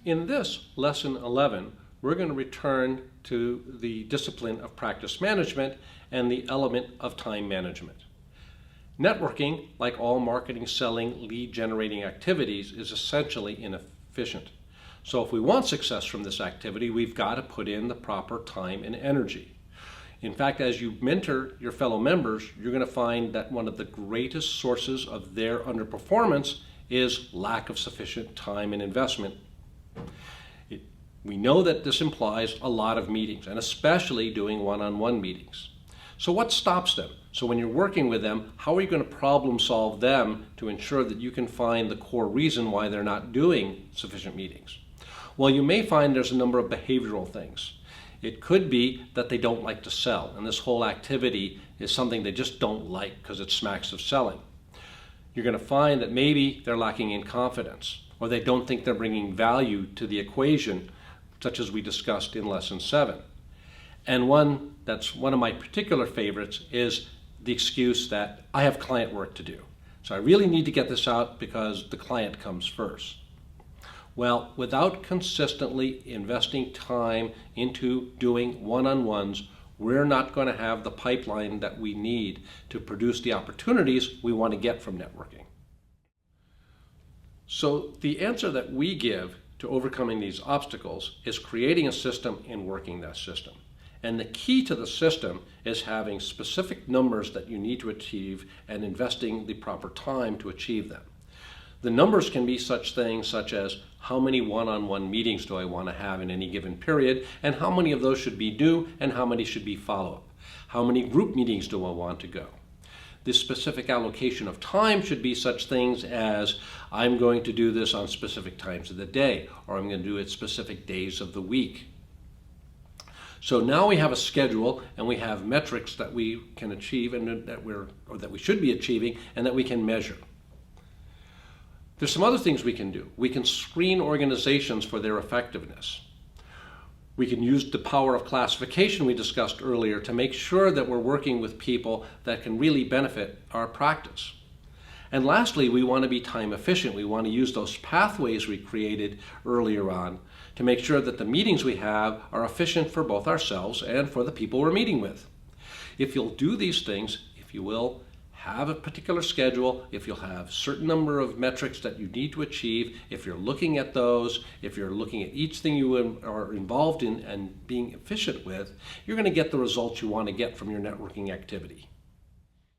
In this lesson 11, we're going to return to the discipline of practice management and the element of time management. Networking, like all marketing, selling, lead generating activities, is essentially inefficient. So if we want success from this activity, we've got to put in the proper time and energy. In fact, as you mentor your fellow members, you're going to find that one of the greatest sources of their underperformance is lack of sufficient time and investment. We know that this implies a lot of meetings, and especially doing one-on-one meetings. So what stops them? So when you're working with them, how are you going to problem solve them to ensure that you can find the core reason why they're not doing sufficient meetings? Well, you may find there's a number of behavioral things. It could be that they don't like to sell, and this whole activity is something they just don't like because it smacks of selling. You're going to find that maybe they're lacking in confidence, or they don't think they're bringing value to the equation, such as we discussed in Lesson 7. And one that's one of my particular favorites is the excuse that I have client work to do. So I really need to get this out because the client comes first. Well, without consistently investing time into doing one-on-ones, we're not going to have the pipeline that we need to produce the opportunities we want to get from networking. So the answer that we give to overcoming these obstacles is creating a system and working that system. And the key to the system is having specific numbers that you need to achieve and investing the proper time to achieve them. The numbers can be such things such as how many one-on-one meetings do I want to have in any given period, and how many of those should be new and how many should be follow-up. How many group meetings do I want to go? The specific allocation of time should be such things as I'm going to do this on specific times of the day, or I'm going to do it specific days of the week. So now we have a schedule and we have metrics that we can achieve and that we should be achieving and that we can measure. There's some other things we can do. We can screen organizations for their effectiveness. We can use the power of classification we discussed earlier to make sure that we're working with people that can really benefit our practice. And lastly, we want to be time efficient. We want to use those pathways we created earlier on to make sure that the meetings we have are efficient for both ourselves and for the people we're meeting with. If you'll do these things, if you will have a particular schedule, if you'll have a certain number of metrics that you need to achieve, if you're looking at those, if you're looking at each thing you are involved in and being efficient with, you're going to get the results you want to get from your networking activity.